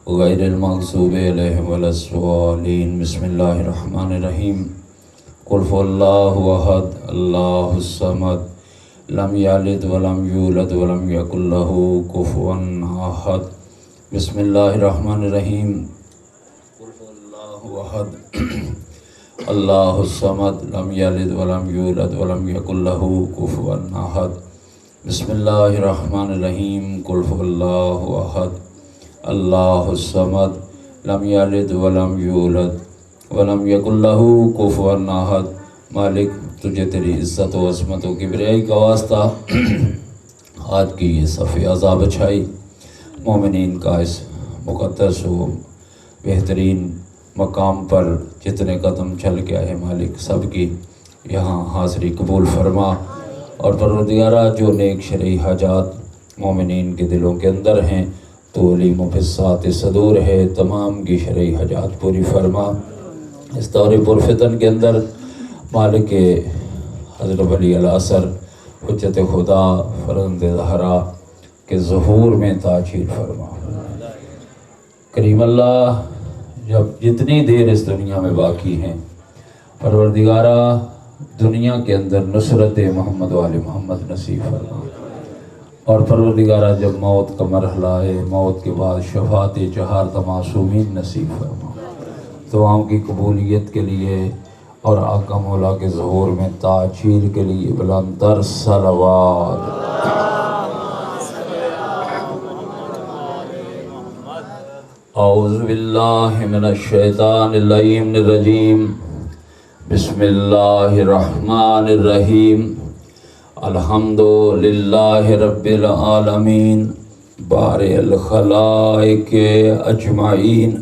غیر المغضوب علیہم ولا الضالین۔ بسم اللہ الرحمن الرحیم۔ قل هو اللہ احد اللہ الصمد لم یلد ولم یولد ولم یکن لہ کفوا احد۔ بسم اللہ الرحمن الرحیم۔ قل هو اللہ احد اللہ الصمد لم یلد ولم یولد ولم یکن لہ کفوا احد۔ بسم اللہ الرحمن الرحیم۔ قل هو اللہ احد اللہ الصمد لم یلد ولم یولد ولم یکن لہ کفوا احد۔ مالک تجھے تیری عزت و عظمت و کبریائی کا واسطہ آج کی یہ صف عذاب اچھائی مومنین کا اس مقدس و بہترین مقام پر جتنے قدم چل کے آئے مالک سب کی یہاں حاضری قبول فرما، اور پروردگارہ جو نیک شرعی حاجات مومنین کے دلوں کے اندر ہیں تو علیم و بساط صدور ہے، تمام کی شرعی حاجات پوری فرما۔ اس دور پرفتن کے اندر مالک حضرت ولی الاثر حجت خدا فرزند زہرا کے ظہور میں تاجیل فرما۔ کریم اللہ جب جتنی دیر اس دنیا میں باقی ہیں پروردگارہ دنیا کے اندر نصرت محمد و آل محمد نصیب فرما، اور پروردگارہ جب موت کا مرحلہ ہے موت کے بعد شفاعت چہار معصومین نصیب فرما۔ دعاؤں کی قبولیت کے لیے اور آقا مولا کے ظہور میں تاجیل کے لیے بلند تر صلوات۔ اعوذ باللہ من الشیطان اللعین الرجیم۔ بسم اللہ الرحمن الرحیم۔ الحمد للہ رب العالمین بارئ الخلائق اجمعین،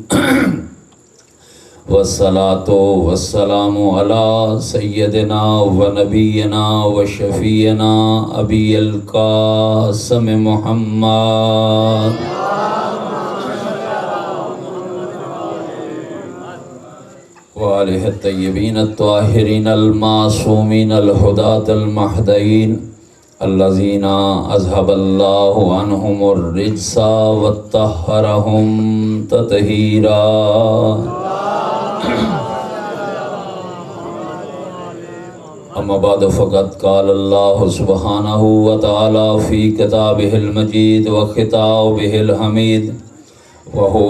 والصلاة والسلام علی سیدنا و نبینا و شفیعنا ابی القاسم محمد وآلہ الطیبین الطاہرین المعصومین الہداة المہدیین الذین اذھب اللہ عنہم الرجس وطہرہم تطہیرا۔ اما بعد فقد قال اللہ سبحانہ وتعالی فی کتابہ المجید وخطابہ الحمید وہو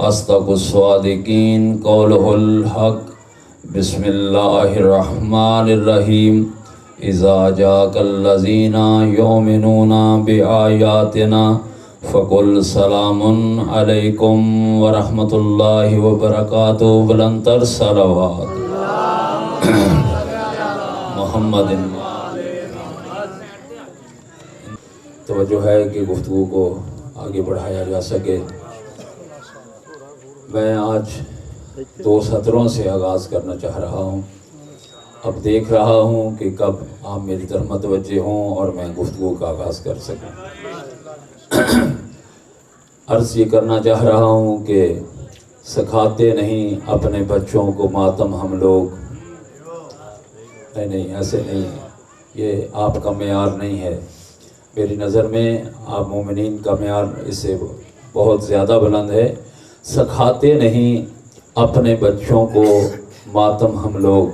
اصدق الصادقین قولہ الحق۔ بسم اللہ الرحمن الرحیم۔ اذا جاءک الذین یؤمنون بآیاتنا فقل سلام علیکم ورحمۃ اللہ وبرکاتہ۔ بلند تر صلوات محمد۔ توجہ ہے کہ گفتگو کو آگے بڑھایا جا سکے۔ میں آج 2 سطروں سے آغاز کرنا چاہ رہا ہوں، اب دیکھ رہا ہوں کہ کب آپ میری طرف متوجہ ہوں اور میں گفتگو کا آغاز کر سکوں۔ عرض یہ کرنا چاہ رہا ہوں کہ سکھاتے نہیں اپنے بچوں کو ماتم ہم لوگ۔ نہیں ایسے نہیں، یہ آپ کا معیار نہیں ہے میری نظر میں، آپ مومنین کا معیار اس سے بہت زیادہ بلند ہے۔ سکھاتے نہیں اپنے بچوں کو ماتم ہم لوگ۔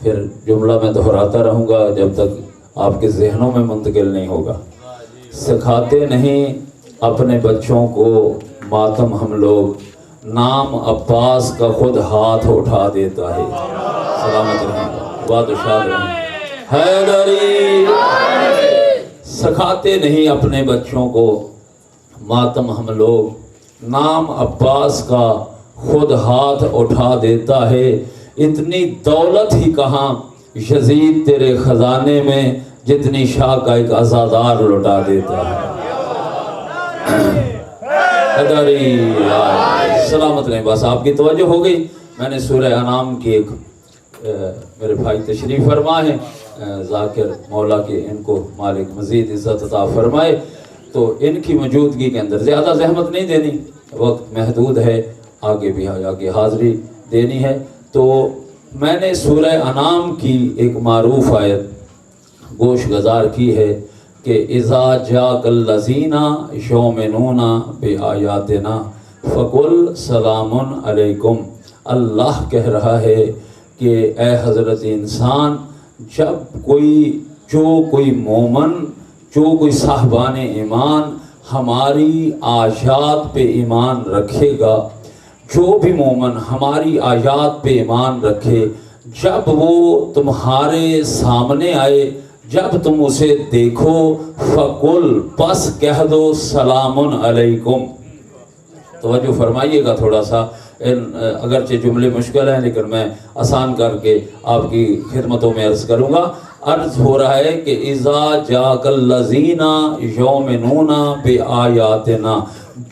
پھر جملہ میں دہراتا رہوں گا جب تک آپ کے ذہنوں میں منتقل نہیں ہوگا۔ سکھاتے نہیں اپنے بچوں کو ماتم ہم لوگ، نام عباس کا خود ہاتھ اٹھا دیتا ہے۔ سلامت رہیں، باد و شاد رہیں، حیدری۔ سکھاتے نہیں اپنے بچوں کو ماتم ہم لوگ، نام عباس کا خود ہاتھ اٹھا دیتا ہے۔ اتنی دولت ہی کہاں یزید تیرے خزانے میں، جتنی شاہ کا ایک عزادار لٹا دیتا ہے۔ سلامت رہیں، بس آپ کی توجہ ہو گئی۔ میں نے سورہ انعام کی ایک میرے بھائی تشریف فرما ہے ذاکر مولا کے، ان کو مالک مزید عزت عطا فرمائے، تو ان کی موجودگی کے اندر زیادہ زحمت نہیں دینی، وقت محدود ہے، آگے بھی آگے حاضری دینی ہے۔ تو میں نے سورہ انعام کی ایک معروف آیت گوش گزار کی ہے، کہ اذا جاءک الذین یؤمنون بآیاتنا فقل سلام علیکم. اللہ کہہ رہا ہے کہ اے حضرت انسان، جب کوئی مومن، جو کوئی صاحبان ایمان ہماری آیات پہ ایمان رکھے گا، جو بھی مومن ہماری آیات پہ ایمان رکھے، جب وہ تمہارے سامنے آئے، جب تم اسے دیکھو، فقل پس کہہ دو سلام علیکم. توجہ فرمائیے گا تھوڑا سا، اگرچہ جملے مشکل ہیں لیکن میں آسان کر کے آپ کی خدمتوں میں عرض کروں گا. عرض ہو رہا ہے کہ اذا جاءک الذین یؤمنون بآیاتنا،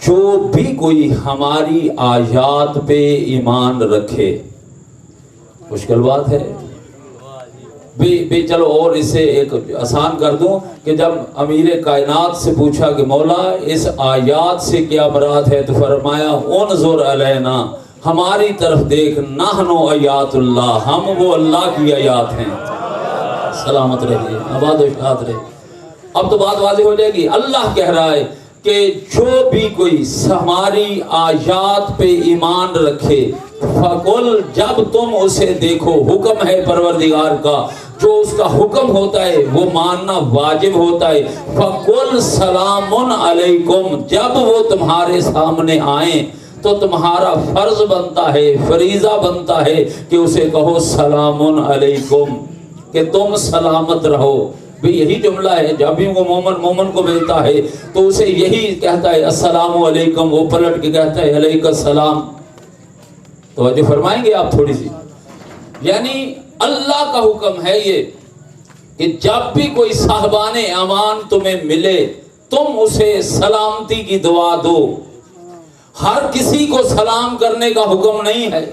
جو بھی کوئی ہماری آیات پہ ایمان رکھے. مشکل بات ہے بھی چلو اور اسے ایک آسان کر دوں کہ جب امیر کائنات سے پوچھا کہ مولا اس آیات سے کیا مراد ہے، تو فرمایا انظر علینا، ہماری طرف دیکھ، نحن آیات اللہ، ہم وہ اللہ کی آیات ہیں. سلامت رہیے، آباد و شاد رہے. اب تو بات واضح ہو جائے گی. اللہ کہہ رہا ہے کہ جو بھی کوئی ہماری آیات پہ ایمان رکھے، فقل، جب تم اسے دیکھو، حکم ہے پروردگار کا، جو اس کا حکم ہوتا ہے وہ ماننا واجب ہوتا ہے. فقل سلام علیکم، جب وہ تمہارے سامنے آئیں تو تمہارا فرض بنتا ہے، فریضہ بنتا ہے کہ اسے کہو سلام علیکم، کہ تم سلامت رہو. بھی یہی جملہ ہے، جب بھی وہ مومن کو ملتا ہے تو اسے یہی کہتا ہے السلام علیکم، وہ پلٹ کے کہتا ہے علیک السلام. توجہ فرمائیں گے آپ تھوڑی سی. یعنی اللہ کا حکم ہے یہ کہ جب بھی کوئی صاحبان امان تمہیں ملے تم اسے سلامتی کی دعا دو. ہر کسی کو سلام کرنے کا حکم نہیں ہے.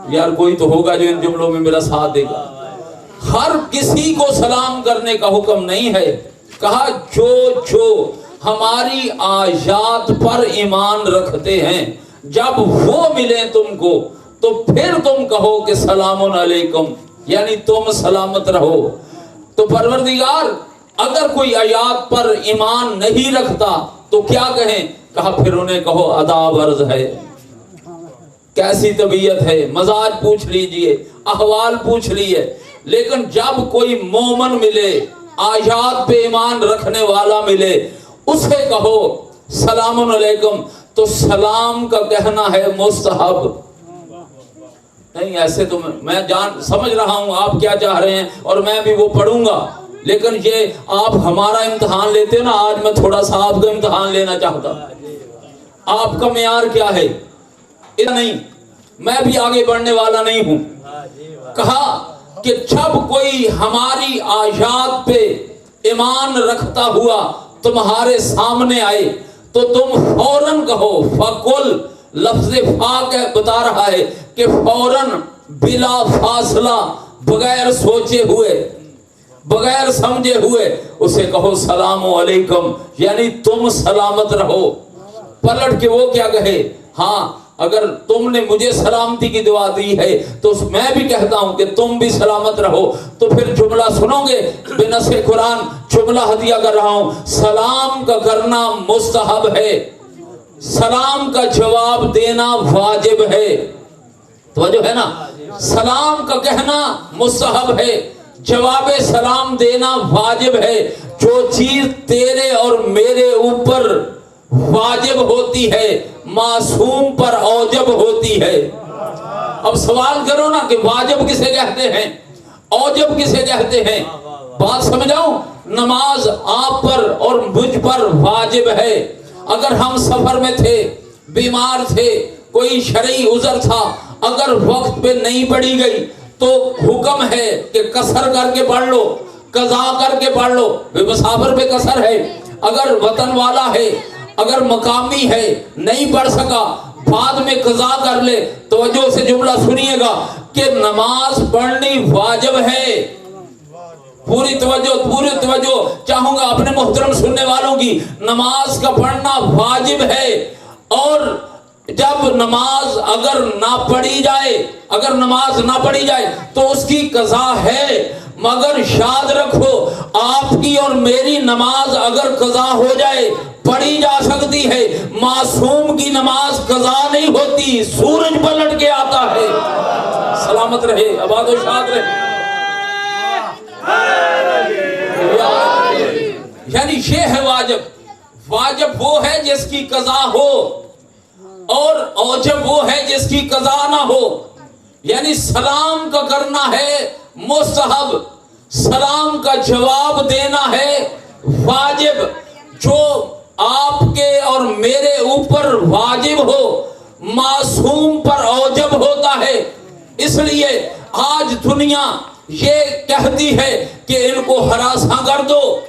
یار کوئی تو ہوگا جو ان جملوں میں میرا ساتھ دے گا. ہر کسی کو سلام کرنے کا حکم نہیں ہے. کہا جو ہماری آیات پر ایمان رکھتے ہیں، جب وہ ملیں تم کو تو پھر تم کہو کہ سلام علیکم، یعنی تم سلامت رہو. تو پروردگار اگر کوئی آیات پر ایمان نہیں رکھتا تو کیا کہیں؟ کہا پھر انہیں کہو آداب عرض ہے، کیسی طبیعت ہے، مزاج پوچھ لیجئے، احوال پوچھ لیجئے. لیکن جب کوئی مومن ملے، آیات پہ ایمان رکھنے والا ملے، اسے کہو سلام علیکم. تو سلام کا کہنا ہے مستحب نہیں. ایسے تو میں سمجھ رہا ہوں آپ کیا چاہ رہے ہیں اور میں بھی وہ پڑھوں گا، لیکن یہ آپ ہمارا امتحان لیتے نا، آج میں تھوڑا سا آپ کا امتحان لینا چاہتا. آپ کا معیار کیا ہے؟ اتنا نہیں، میں بھی آگے بڑھنے والا نہیں ہوں. کہا کہ جب کوئی ہماری آیات پہ ایمان رکھتا ہوا تمہارے سامنے آئے تو تم فوراً کہو. فقل لفظ فاق بتا رہا ہے کہ فوراً، بلا فاصلہ، بغیر سوچے ہوئے، بغیر سمجھے ہوئے اسے کہو سلام علیکم، یعنی تم سلامت رہو. پلٹ کے وہ کیا کہے؟ ہاں اگر تم نے مجھے سلامتی کی دعا دی ہے تو میں بھی کہتا ہوں کہ تم بھی سلامت رہو. تو پھر جملہ سنو گے، بنص قرآن جملہ ہدیہ کر رہا ہوں. سلام کا کرنا مستحب ہے، سلام کا جواب دینا واجب ہے. توجہ ہے نا؟ سلام کا کہنا مستحب ہے، جواب سلام دینا واجب ہے. جو چیز تیرے اور میرے اوپر واجب ہوتی ہے معصوم پر اوجب ہوتی ہے. اب سوال کرو نا کہ واجب کسے کہتے ہیں، اوجب کسے کہتے ہیں؟ بات سمجھاؤں؟ نماز آپ پر اور مجھ پر واجب ہے. اگر ہم سفر میں تھے، بیمار تھے، کوئی شرعی عذر تھا، اگر وقت پہ نہیں پڑھی گئی تو حکم ہے کہ قصر کر کے پڑھ لو، قضا کر کے پڑھ لو. مسافر پہ قصر ہے. اگر وطن والا ہے، اگر مقامی ہے، نہیں پڑھ سکا، بعد میں قضا کر لے. توجہ سے جملہ سنیے گا کہ نماز پڑھنی واجب ہے. پوری توجہ چاہوں گا اپنے محترم سننے والوں کی. نماز کا پڑھنا واجب ہے. اور جب نماز اگر نہ پڑھی جائے تو اس کی قضا ہے. مگر یاد رکھو آپ کی اور میری نماز اگر قضا ہو جائے پڑھی جا سکتی ہے، معصوم کی نماز قضا نہیں ہوتی، سورج پلٹ کے آتا ہے۔ سلامت رہے، آباد و شاد رہے۔ یعنی یہ ہے واجب۔ واجب وہ ہے جس کی قضا ہو، اور اوجب وہ ہے جس کی قضا نہ ہو۔ یعنی سلام کا کرنا ہے مستحب، سلام کا جواب دینا ہے واجب۔ جو آپ کے اور میرے اوپر واجب ہو، معصوم پر اوجب ہوتا ہے۔ اس لیے آج دنیا یہ کہتی ہے کہ ان کو ہراساں کر دو،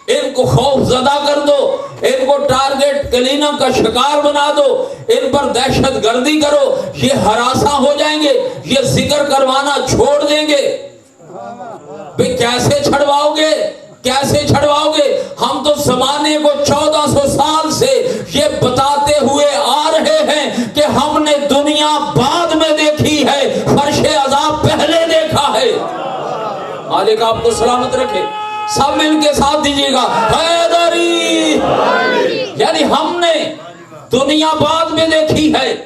ان کو خوف زدہ کر دو، ان کو ٹارگٹ کلینا کا شکار بنا دو، ان پر دہشت گردی کرو، یہ ہراساں ہو جائیں گے، یہ ذکر کروانا چھوڑ دیں گے۔ بھئی کیسے چھڑواؤ گے، کیسے چھڑواؤ گے؟ ہم تو زمانے کو 1400 سال سے یہ بتاتے ہوئے آ رہے ہیں کہ ہم نے دنیا بعد میں دیکھی ہے، فرش عذاب پہلے دیکھا ہے۔ مالک آپ کو سلامت رکھے۔ سب مل کے ساتھ دیجیے گا، حیدری۔ یعنی ہم نے دنیا بعد میں دیکھی ہے،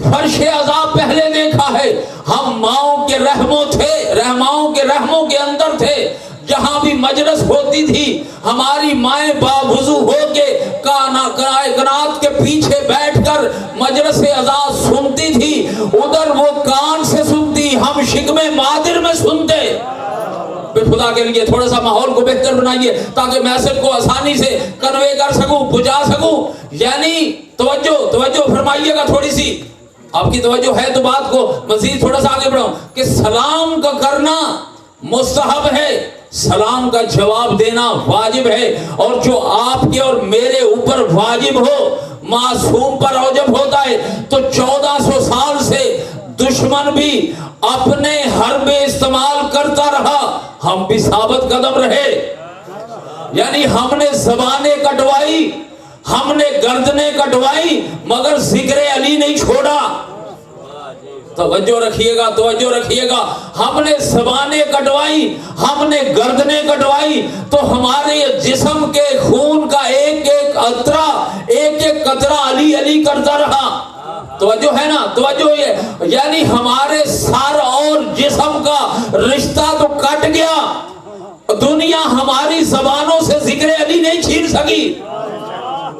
فرش عذاب پہلے دیکھا ہے۔ ہم ماؤں کے رحموں تھے، رحماؤں کے رحموں کے اندر تھے۔ جہاں بھی مجلس ہوتی تھی ہماری مائیں باوضو ہو کے کائنات کے پیچھے بیٹھ کر مجلس عزاز سنتی تھی، ادھر وہ کان سے سنتی، ہم شکم مادر میں سنتے۔ بے خدا کے لیے تھوڑا سا ماحول کو بہتر بنائیے تاکہ میسج کو آسانی سے کنوے کر سکوں، پہنچا سکوں۔ یعنی توجہ فرمائیے گا تھوڑی سی، آپ کی توجہ ہے تو بات کو مزید تھوڑا سا آگے بڑھاؤں کہ سلام کا کرنا مستحب ہے، سلام کا جواب دینا واجب ہے، اور جو آپ کے اور میرے اوپر واجب ہو معصوم پر اوجب ہوتا ہے۔ تو 1400 سال سے دشمن بھی اپنے حرب استعمال کرتا رہا، ہم بھی ثابت قدم رہے۔ یعنی ہم نے زبانیں کٹوائی، ہم نے گردنیں کٹوائی، مگر ذکر علی نہیں چھوڑا۔ توجہ رکھیے گا، توجہ رکھیے گا۔ ہم نے زبانیں کٹوائی، ہم نے گردنیں کٹوائی، تو ہمارے جسم کے خون کا ایک ایک قطرہ، ایک ایک قطرہ علی علی کرتا رہا۔ توجہ ہے نا، توجہ یہ یعنی ہمارے سر اور جسم کا رشتہ تو کٹ گیا، دنیا ہماری زبانوں سے ذکر علی نہیں چھین سکی۔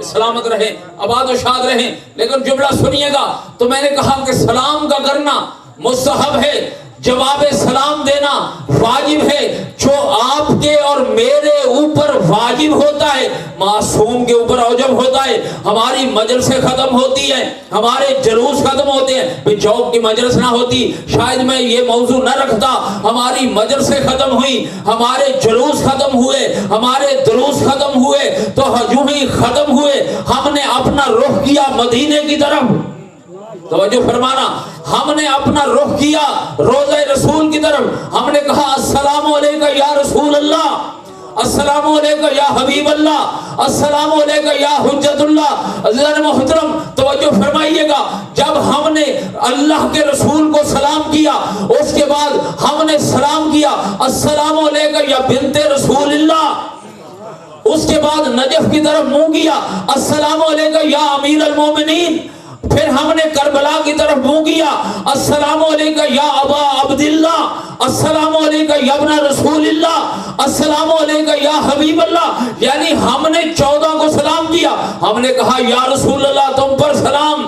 سلامت رہیں، آباد و شاد رہیں۔ لیکن جملہ سنیے گا، تو میں نے کہا کہ سلام کا کرنا مستحب ہے، جواب سلام دینا واجب ہے۔ جو آپ کے اور میرے اوپر واجب ہوتا ہے معصوم کے اوپر اوجب ہوتا ہے۔ ہماری مجلسیں ختم ہوتی ہیں، ہمارے جلوس ختم ہوتے ہیں۔ بھئی جوب کی مجلس نہ ہوتی شاید میں یہ موضوع نہ رکھتا۔ ہماری مجلسیں ختم ہوئی، ہمارے جلوس ختم ہوئے، ہمارے دروس ختم ہوئے، تو یوں ہی ختم ہوئے، ہم نے اپنا رخ کیا مدینے کی طرف۔ توجہ فرمانا، ہم نے اپنا رخ کیا روضہ رسول کی طرف۔ ہم نے کہا السلام علیکہ یا رسول اللہ، السلام علیکہ یا حبیب اللہ، السلام علیکہ یا حجت اللہ۔ عزیزان محترم توجہ فرمائیے گا، جب ہم نے اللہ کے رسول کو سلام کیا، اس کے بعد ہم نے سلام کیا السلام علیکہ یا بنت رسول اللہ۔ اس کے بعد نجف کی طرف منہ کیا السلام علیکہ یا امیر المومنین۔ پھر ہم نے کربلا کی طرف منہ کیا السلام علیکہ یا ابا عبداللہ، السلام علیکہ یا ابن رسول اللہ، السلام علیکہ یا حبیب اللہ۔ یعنی ہم نے 14 کو سلام کیا۔ ہم نے کہا یا رسول اللہ تم پر سلام،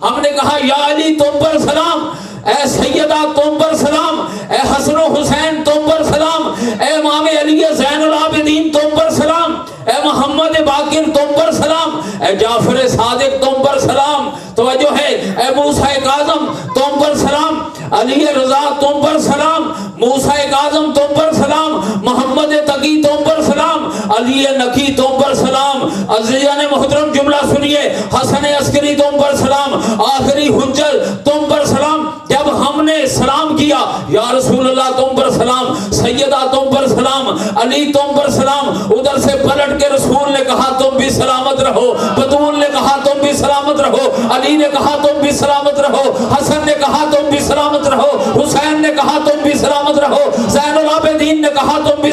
ہم نے کہا یا علی تم پر سلام، اے سیدہ تم پر سلام، اے حسن و حسین تم پر سلام، اے امام علی زین العابدین تم پر سلام، اے محمد باقر تم پر سلام، اے جعفر صادق تم پر سلام۔ توجہ ہے، اے موسیٰ کاظم تم پر سلام، علی رضا تم پر سلام، موسیٰ کاظم تم پر سلام، محمد تقی تم پر سلام، علی نقی تم پر سلام۔ عزیزان محترم جملہ سنیے، حسن عسکری تم پر سلام، آخری حجت تم پر سلام۔ جب ہم نے سلام کیا یا رسول اللہ تم پر سلام، سیدہ تم پر سلام، علی تم پر سلام، ادھر سے پلٹ کے رسول نے کہا تم بھی سلامت رہو، بطول نے کہا تم بھی سلامت رہو، علی نے کہا تم بھی سلامت رہو، حسن نے کہا تم بھی سلامت رہو، حسین نے کہا تم بھی سلامت رہو، زین العابدین نے کہا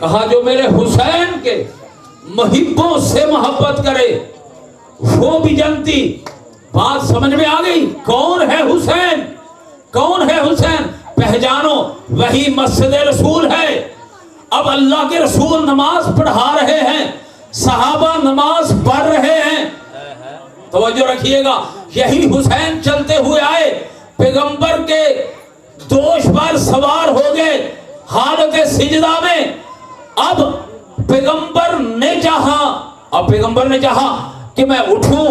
کہا جو میرے حسین کے محبوں سے محبت کرے وہ بھی جنتی. بات سمجھ میں آ گئی؟ کون ہے حسین؟ کون ہے حسین؟ پہچانو، وہی مسجد رسول ہے. اب اللہ کے رسول نماز پڑھا رہے ہیں، صحابہ نماز پڑھ رہے ہیں. توجہ رکھیے گا، یہی حسین چلتے ہوئے آئے، پیغمبر کے دوش پر سوار ہو گئے حالت سجدہ میں. اب پیغمبر نے چاہا کہ میں اٹھوں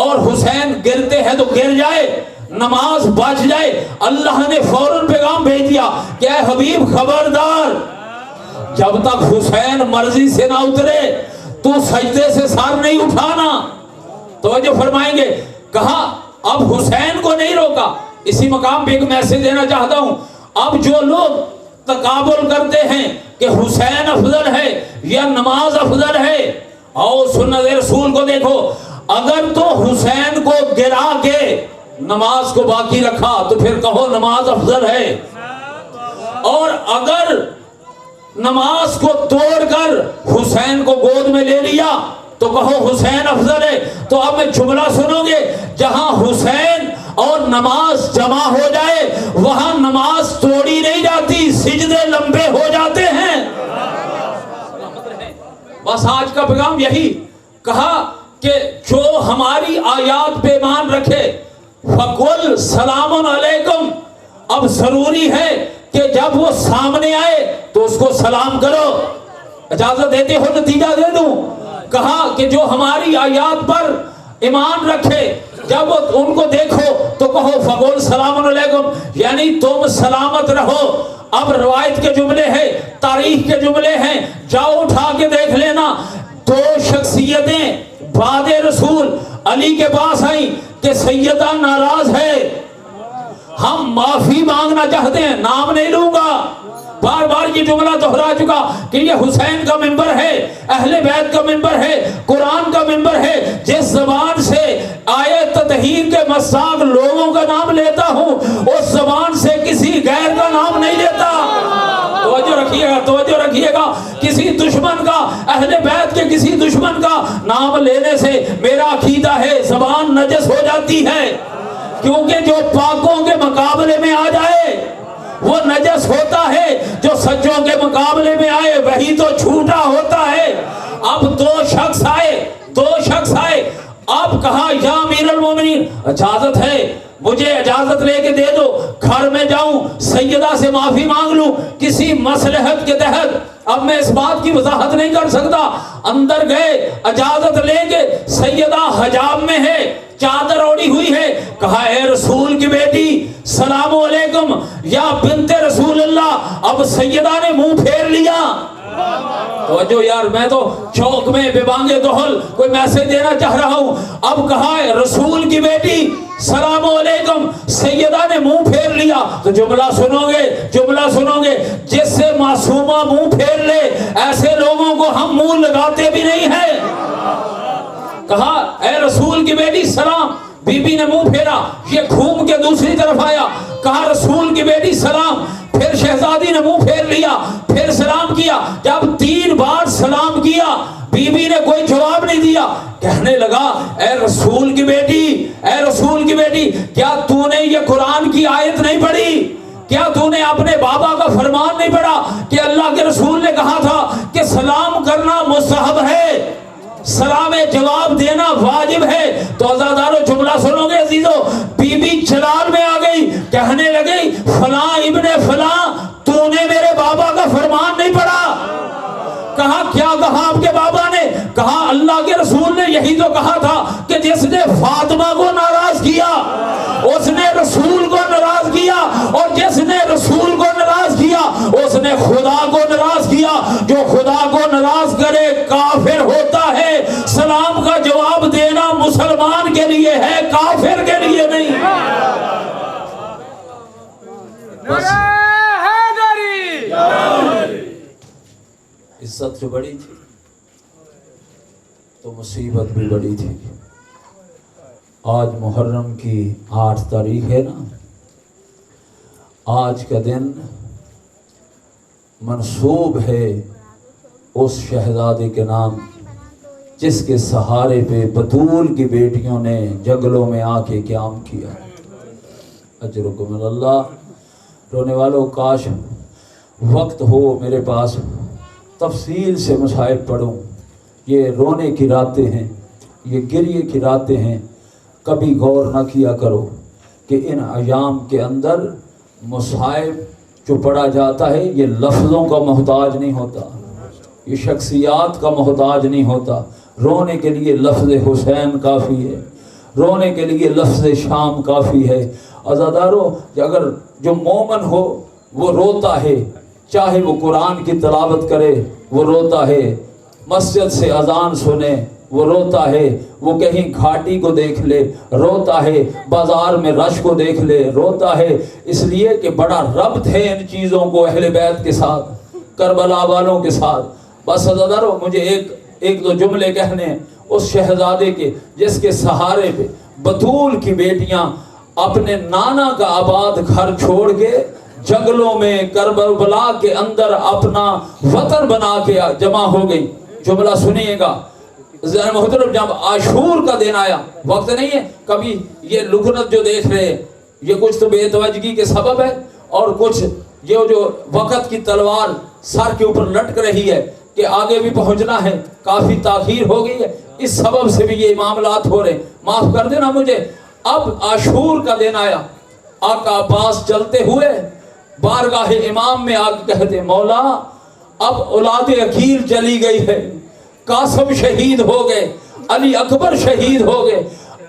اور حسین گرتے ہیں تو گر جائے، نماز بچ جائے. اللہ نے فوراً پیغام بھیج دیا کہ اے حبیب خبردار، جب تک حسین مرضی سے نہ اترے تو سجدے سے سر نہیں اٹھانا. توجہ فرمائیں گے. کہا اب حسین کو نہیں روکا. اسی مقام پہ ایک میسج دینا چاہتا ہوں. اب جو لوگ تقابل کرتے ہیں کہ حسین افضل ہے یا نماز افضل ہے، اور سنت رسول کو دیکھو، اگر تو حسین کو گرا کے نماز کو باقی رکھا تو پھر کہو نماز افضل ہے، اور اگر نماز کو توڑ کر حسین کو گود میں لے لیا تو کہو حسین افضل ہے. تو اب میں جملہ سنو گے، جہاں حسین اور نماز جمع ہو جائے وہاں نماز توڑی نہیں جاتی، سجدے لمبے ہو جاتے ہیں. بس آج کا پیغام یہی. کہا کہ جو ہماری آیات پہ ایمان رکھے فَقُلْ سَلَامٌ عَلَيْكُمْ. اب ضروری ہے کہ جب وہ سامنے آئے تو اس کو سلام کرو. اجازت دیتے ہو نتیجہ دے دوں؟ کہا کہ جو ہماری آیات پر ایمان رکھے جب ان کو دیکھو تو کہو فَقُلْ سَلَامٌ عَلَيْكُمْ، یعنی تم سلامت رہو. اب روایت کے جملے ہیں، تاریخ کے جملے ہیں، جاؤ اٹھا کے دیکھ لینا. دو شخصیتیں بعد رسول علی کے پاس آئیں کہ سیدہ ناراض ہے، ہم معافی مانگنا چاہتے ہیں، نام نہیں لوں گا. بار بار یہ جملہ دہرا چکا کہ یہ حسین کا منبر ہے، اہل بیت کا منبر ہے، قرآن کا منبر ہے. جس زبان سے آیت تطہیر کے مصداق لوگوں کا نام لیتا ہوں اس زبان سے کسی غیر کا نام نہیں لیتا. توجہ رکھیے گا. کسی دشمن کا، اہل بیت کے کسی دشمن کا نام لینے سے میرا عقیدہ ہے زبان نجس ہو جاتی ہے، کیونکہ جو پاکوں کے مقابلے میں آ جائے وہ نجس ہوتا ہے، جو سچوں کے مقابلے میں آئے وہی تو جھوٹا ہوتا ہے. اب دو شخص آئے. اب کہا یا امیر المومنین اجازت ہے، مجھے اجازت لے کے دے دو، گھر میں جاؤں سیدہ سے معافی مانگ لوں کسی مصلحت کے تحت. اب میں اس بات کی وضاحت نہیں کر سکتا. اندر گئے، اجازت لے کے سیدہ حجاب میں ہے، چادر اوڑی ہوئی ہے. کہا اے رسول کی بیٹی سلام علیکم یا بنت رسول اللہ. اب سیدہ نے منہ پھیر لیا. توجہ یار، میں تو چوک میں بے بانگے دہل کوئی میسج دینا چاہ رہا ہوں. اب کہا ہے رسول کی بیٹی سلام علیکم، سیدہ نے منہ پھیر لیا. تو جملہ سنو گے، جس سے معصومہ منہ پھیر لے ایسے لوگوں کو ہم منہ لگاتے بھی نہیں ہیں. کہا اے رسول کی بیٹی سلام، بی بی نے منہ پھیرا، یہ گھوم کے دوسری طرف آیا. کہا رسول کی بیٹی سلام، پھر شہزادی نے منہ پھیر لیا، پھر سلام کیا. جب 3 بار سلام کیا بی بی نے کوئی جواب نہیں دیا. کہنے لگا اے رسول کی بیٹی کیا تو نے یہ قرآن کی آیت نہیں پڑھی؟ کیا تو نے اپنے بابا کا فرمان نہیں پڑھا کہ اللہ کے رسول نے کہا تھا کہ سلام کرنا مستحب ہے، سلام جواب دینا واجب ہے؟ تو عزادارو جملہ سنو گے عزیزو. بی بی جلال میں آ گئی، کہنے لگی فلاں ابن فلاں تو نے میرے بابا کا فرمان نہیں پڑھا. کہا کیا کہا آپ کے بابا نے؟ کہا اللہ کے رسول نے یہی تو کہا تھا کہ جس نے فاطمہ کو ناراض کیا اس نے رسول کو ناراض کیا، اور جس نے رسول کو ناراض کیا اس نے خدا کو ناراض کیا. جو خدا کو ناراض کرے کافر ہوتا ہے. سلام کا جواب دینا مسلمان کے لیے ہے، کافر کے لیے نہیں. عزت جو بڑی تھی تو مصیبت بھی بڑی تھی. آج محرم کی 8 تاریخ ہے نا، آج کا دن منسوب ہے اس شہزادے کے نام جس کے سہارے پہ بطول کی بیٹیوں نے جنگلوں میں آ کے قیام کیا. اجرکم اللہ. رونے والوں کاش وقت ہو میرے پاس تفصیل سے مصائب پڑھوں. یہ رونے کی راتیں ہیں, یہ گریے کی راتیں ہیں. کبھی غور نہ کیا کرو کہ ان ایام کے اندر مصائب جو پڑھا جاتا ہے یہ لفظوں کا محتاج نہیں ہوتا, یہ شخصیات کا محتاج نہیں ہوتا. رونے کے لیے لفظ حسین کافی ہے, رونے کے لیے لفظ شام کافی ہے. عزادارو, اگر جو مومن ہو وہ روتا ہے, چاہے وہ قرآن کی تلاوت کرے وہ روتا ہے, مسجد سے اذان سنے وہ روتا ہے, وہ کہیں گھاٹی کو دیکھ لے روتا ہے, بازار میں رش کو دیکھ لے روتا ہے. اس لیے کہ بڑا ربط ہے ان چیزوں کو اہل بیت کے ساتھ, کربلا والوں کے ساتھ. بس عزادارو, مجھے ایک دو جملے کہنے ہیں اس شہزادے کے جس کے سہارے پہ بطول کی بیٹیاں اپنے نانا کا آباد گھر چھوڑ کے جنگلوں میں کربلا کے اندر اپنا وطن بنا کے جمع ہو گئی. جملہ سنیے گا محترم, جب عاشور کا دن آیا, وقت نہیں ہے کبھی یہ لکنت جو دیکھ رہے ہیں یہ کچھ تو بے توجہی کے سبب ہے اور کچھ یہ جو وقت کی تلوار سر کے اوپر لٹک رہی ہے کہ آگے بھی پہنچنا ہے, کافی تاخیر ہو گئی ہے, اس سبب سے بھی یہ معاملات ہو رہے, معاف کر دینا مجھے. اب عاشور کا دن آیا, آقا عباس چلتے ہوئے بارگاہ امام میں آ کے کہتے مولا اب اولاد عقیل چلی گئی ہے, قاسم شہید ہو گئے, علی اکبر شہید ہو گئے,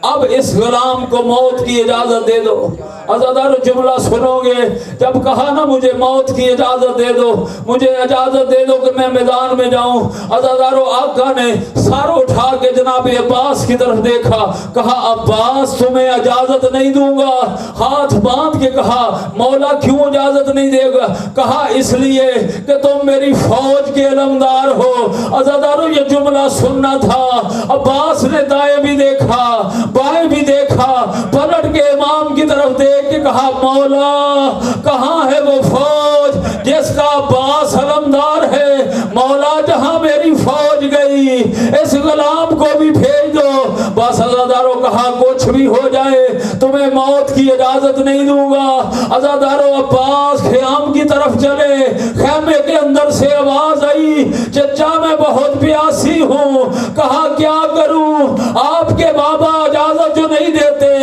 اب اس غلام کو موت کی اجازت دے دو. عزادارو جملہ سنو گے, جب کہا نا مجھے موت کی اجازت دے دو, مجھے اجازت دے دو کہ میں میدان میں جاؤں. عزادارو آقا نے سر اٹھا کے جناب عباس کی طرف دیکھا, کہا عباس تمہیں اجازت نہیں دوں گا. ہاتھ باندھ کے کہا مولا کیوں اجازت نہیں دے گا؟ کہا اس لیے کہ تم میری فوج کے علمدار ہو. عزادارو یہ جملہ سننا تھا. عباس نے دائیں بھی دیکھا بائیں بھی دیکھا, پلٹ کے امام کی طرف دیکھ کے کہا مولا کہاں ہے وہ فوج جس کا عباس علمدار ہے؟ مولا جہاں میری فوج گئی اس غلام کو بھی بھیج دو. بس عزادارو کہا کچھ بھی ہو جائے تمہیں موت کی اجازت نہیں دوں گا. عزادارو عباس خیام کی طرف چلے, خیمے کے اندر سے آواز آئی چچا میں بہت پیاسی ہوں. کہا کیا کروں؟ آپ کے بابا اجازت جو نہیں دیتے.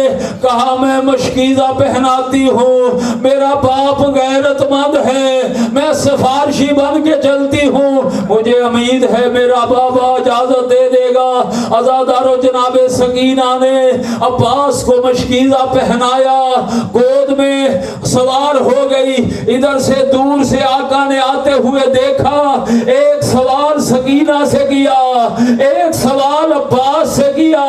کہا میں مشکیزہ پہناتی ہوں, میرا باپ غیرت مند ہے, میں سفارشی بن کے چلتی ہوں, مجھے امید ہے میرا بابا اجازت دے دے گا. عزادارو جناب سکینہ نے عباس کو مشکیزہ پہنایا, گود میں سوار ہو گئی. ادھر سے دور سے آقا نے آتے ہوئے دیکھا, ایک سوال سکینہ سے کیا, ایک سوال عباس سے کیا.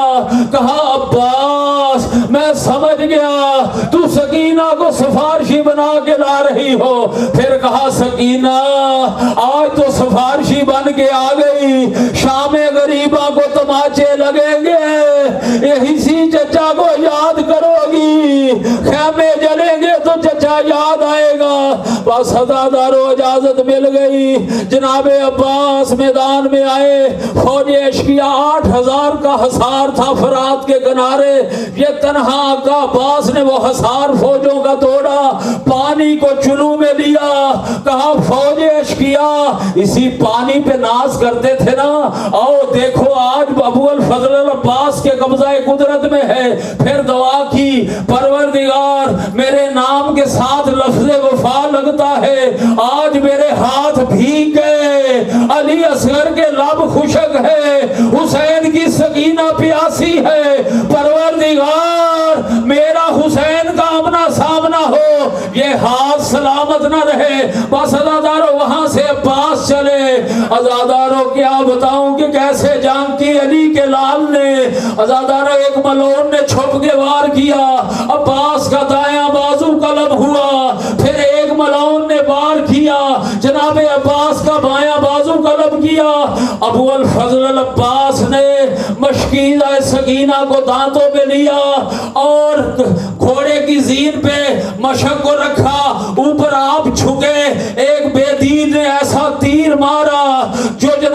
کہا عباس میں سمجھ گیا تو سکینہ کو سفارشی بنا کے لا رہی ہو. پھر کہا سکینہ آج تو سفارشی بن کے آ گئی, شام غریبہ کو تماچے لگیں گے, یہی سی چچا کو یاد کرو گی, خیمے جلیں گے تو چچا یاد آئے گا. بس عزادارو اجازت مل گئی. جناب عباس میدان میں آئے, فوج اشقیا 8000 کا حصار تھا فرات کے کنارے. یہ تنہا آقا عباس نے وہ حصار فوجوں کا توڑا, پانی کو چلو میں لیا. کہا فوج اشقیا اسی پانی پہ ناز کرتے تھے نا, آؤ دیکھو آج ابو الفضل العباس کے قبضہ قدرت میں ہے. پھر دعا کی پروردگار میرے نام کے ساتھ لفظ وفا لگتا ہے, آج میرے ہاتھ بھیگ گئے, علی اصغر کے لب خشک ہے, حسین کی سکینہ پیاسی ہے. پروردگار میرا حسین کا آمنا سامنا ہو, یہ ہاتھ سلامت نہ رہے. بس عزادارو وہاں سے عباس چلے. عزادارو کیا بتاؤں کہ کیسے جان کی علی کے لال نے. عزادارو ایک ملون نے چھپ کے وار کیا, عباس کا دایاں بازو قلم ہوا. پھر ایک ملون نے وار کیا, جناب عباس کا بایاں بازو قلم کیا. ابو الفضل العباس نے مشکیزہ سکینہ کو دانتوں پہ لیا اور گھوڑے کی زین پہ مشک کو رکھا, اوپر آپ جھکے. ایک بے دین نے ایسا تیر مارا جو جناب